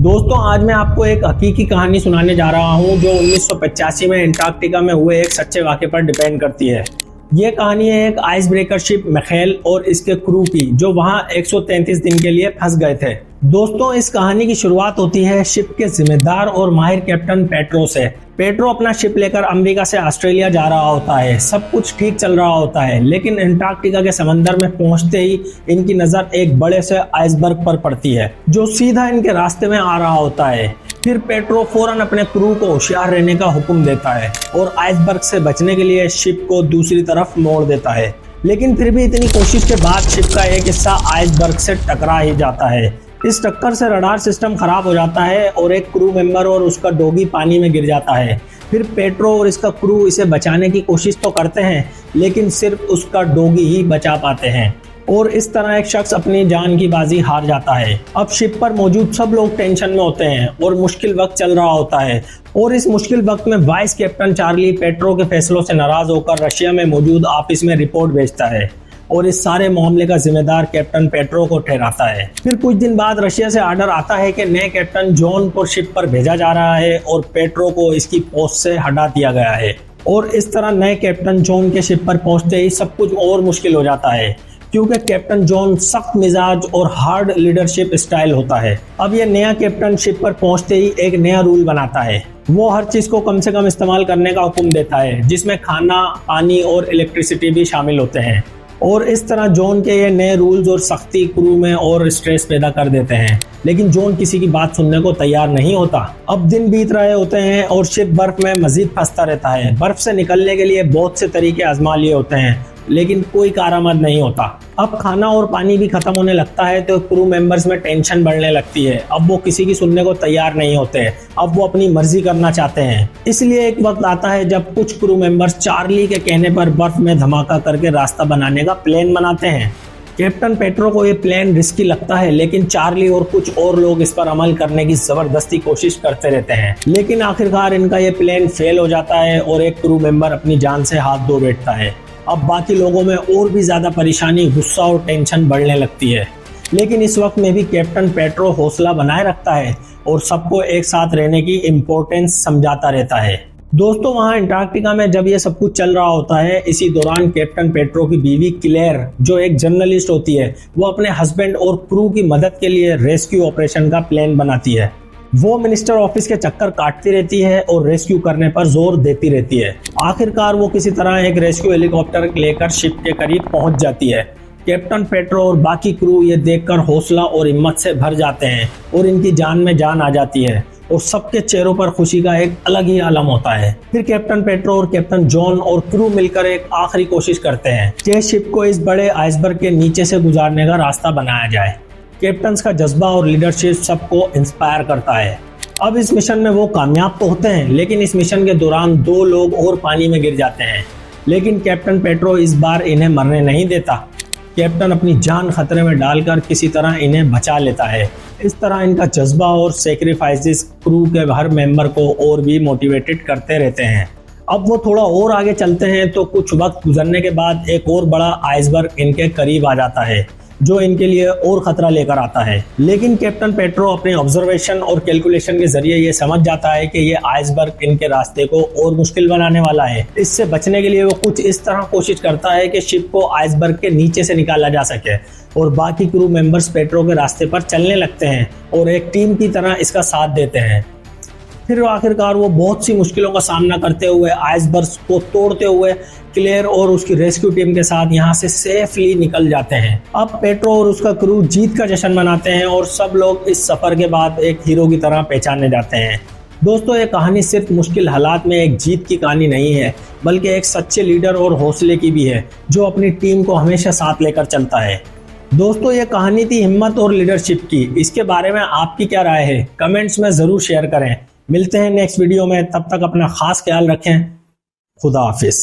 दोस्तों आज मैं आपको एक हकीकी कहानी सुनाने जा रहा हूं जो 1985 में अंटार्कटिका में हुए एक सच्चे वाक़े पर डिपेंड करती है। ये कहानी है एक आइस ब्रेकर शिप मिखेल और इसके क्रू की जो वहां 133 दिन के लिए फंस गए थे। दोस्तों इस कहानी की शुरुआत होती है शिप के जिम्मेदार और माहिर कैप्टन पेट्रो से। पेट्रो अपना शिप लेकर अमेरिका से ऑस्ट्रेलिया जा रहा होता है। सब कुछ ठीक चल रहा होता है, लेकिन अंटार्कटिका के समंदर में पहुंचते ही इनकी नजर एक बड़े से आइसबर्ग पर पड़ती है जो सीधा इनके रास्ते में आ रहा होता है। फिर पेट्रो फौरन अपने क्रू को होशियार रहने का हुक्म देता है और आइसबर्ग से बचने के लिए शिप को दूसरी तरफ मोड़ देता है। लेकिन फिर भी इतनी कोशिश के बाद शिप का एक हिस्सा आइसबर्ग से टकरा ही जाता है। इस टक्कर से रडार सिस्टम खराब हो जाता है और एक क्रू मेंबर और उसका डॉगी पानी में गिर जाता है। फिर पेट्रो और इसका क्रू इसे बचाने की कोशिश तो करते हैं, लेकिन सिर्फ उसका डॉगी ही बचा पाते हैं और इस तरह एक शख्स अपनी जान की बाजी हार जाता है। अब शिप पर मौजूद सब लोग टेंशन में होते हैं और मुश्किल वक्त चल रहा होता है और इस मुश्किल वक्त में वाइस कैप्टन चार्ली पेट्रो के फैसलों से नाराज होकर रशिया में मौजूद ऑफिस में रिपोर्ट भेजता है और इस सारे मामले का जिम्मेदार कैप्टन पेट्रो को ठहराता है। फिर कुछ दिन बाद रशिया से ऑर्डर आता है कि नए कैप्टन जॉन को शिप पर भेजा जा रहा है और पेट्रो को इसकी पोस्ट से हटा दिया गया है। और इस तरह नए कैप्टन जॉन के शिप पर पहुंचते ही सब कुछ और मुश्किल हो जाता है, क्योंकि कैप्टन जॉन सख्त मिजाज और हार्ड लीडरशिप स्टाइल होता है। अब ये नया कैप्टन शिप पर पहुंचते ही एक नया रूल बनाता है। वो हर चीज को कम से कम इस्तेमाल करने का हुक्म देता है, जिसमें खाना, पानी और इलेक्ट्रिसिटी भी शामिल होते हैं। और इस तरह जॉन के ये नए रूल्स और सख्ती क्रू में और स्ट्रेस पैदा कर देते हैं, लेकिन जॉन किसी की बात सुनने को तैयार नहीं होता। अब दिन बीत रहे होते हैं और शिप बर्फ में मजीद फंसता रहता है। बर्फ से निकलने के लिए बहुत से तरीके आजमा लिए होते हैं, लेकिन कोई कारआमद नहीं होता। अब खाना और पानी भी खत्म होने लगता है तो क्रू मेंबर्स में टेंशन बढ़ने लगती है। अब वो किसी की सुनने को तैयार नहीं होते, अब वो अपनी मर्जी करना चाहते हैं। इसलिए एक वक्त आता है जब कुछ क्रू मेंबर्स चार्ली के कहने पर बर्फ में धमाका करके रास्ता बनाने का प्लान बनाते हैं। कैप्टन पेट्रो को ये प्लान रिस्की लगता है, लेकिन चार्ली और कुछ और लोग इस पर अमल करने की जबरदस्ती कोशिश करते रहते हैं। लेकिन आखिरकार इनका ये प्लान फेल हो जाता है और एक क्रू मेंबर अपनी जान से हाथ धो बैठता है। अब बाकी लोगों में और भी ज्यादा परेशानी, गुस्सा और टेंशन बढ़ने लगती है, लेकिन इस वक्त में भी कैप्टन पेट्रो हौसला बनाए रखता है और सबको एक साथ रहने की इम्पोर्टेंस समझाता रहता है। दोस्तों वहां अंटार्कटिका में जब ये सब कुछ चल रहा होता है, इसी दौरान कैप्टन पेट्रो की बीवी क्लेयर जो एक जर्नलिस्ट होती है, वो अपने हस्बैंड और क्रू की मदद के लिए रेस्क्यू ऑपरेशन का प्लान बनाती है। वो मिनिस्टर ऑफिस के चक्कर काटती रहती है और रेस्क्यू करने पर जोर देती रहती है। आखिरकार वो किसी तरह एक रेस्क्यू हेलीकॉप्टर लेकर शिप के करीब पहुंच जाती है। कैप्टन पेट्रो और बाकी क्रू ये देखकर हौसला और हिम्मत से भर जाते हैं और इनकी जान में जान आ जाती है और सबके चेहरों पर खुशी का एक अलग ही आलम होता है। फिर कैप्टन पेट्रो और कैप्टन जॉन और क्रू मिलकर एक आखिरी कोशिश करते हैं कि शिप को इस बड़े आइसबर्ग के नीचे से गुजारने का रास्ता बनाया जाए। कैप्टन्स का जज्बा और लीडरशिप सबको इंस्पायर करता है। अब इस मिशन में वो कामयाब तो होते हैं, लेकिन इस मिशन के दौरान 2 लोग और पानी में गिर जाते हैं। लेकिन कैप्टन पेट्रो इस बार इन्हें मरने नहीं देता। कैप्टन अपनी जान खतरे में डालकर किसी तरह इन्हें बचा लेता है। इस तरह इनका जज्बा और सेक्रीफाइसेस क्रू के हर मेंबर को और भी मोटिवेटेड करते रहते हैं। अब वो थोड़ा और आगे चलते हैं तो कुछ वक्त गुजरने के बाद एक और बड़ा आइसबर्ग इनके करीब आ जाता है, जो इनके लिए और खतरा लेकर आता है। लेकिन कैप्टन पेट्रो अपने ऑब्जर्वेशन और कैलकुलेशन के जरिए ये समझ जाता है कि ये आइसबर्ग इनके रास्ते को और मुश्किल बनाने वाला है। इससे बचने के लिए वो कुछ इस तरह कोशिश करता है कि शिप को आइसबर्ग के नीचे से निकाला जा सके और बाकी क्रू मेंबर्स पेट्रो के रास्ते पर चलने लगते हैं और एक टीम की तरह इसका साथ देते हैं। फिर आखिरकार वो बहुत सी मुश्किलों का सामना करते हुए आइसबर्ग को तोड़ते हुए क्लेयर और उसकी रेस्क्यू टीम के साथ यहाँ से सेफली निकल जाते हैं। अब पेट्रो और उसका क्रू जीत का जश्न मनाते हैं और सब लोग इस सफर के बाद एक हीरो की तरह पहचाने जाते हैं। दोस्तों ये कहानी सिर्फ मुश्किल हालात में एक जीत की कहानी नहीं है, बल्कि एक सच्चे लीडर और हौसले की भी है जो अपनी टीम को हमेशा साथ लेकर चलता है। दोस्तों ये कहानी थी हिम्मत और लीडरशिप की। इसके बारे में आपकी क्या राय है, कमेंट्स में जरूर शेयर करें। मिलते हैं नेक्स्ट वीडियो में, तब तक अपना खास ख्याल रखें। खुदा हाफिज।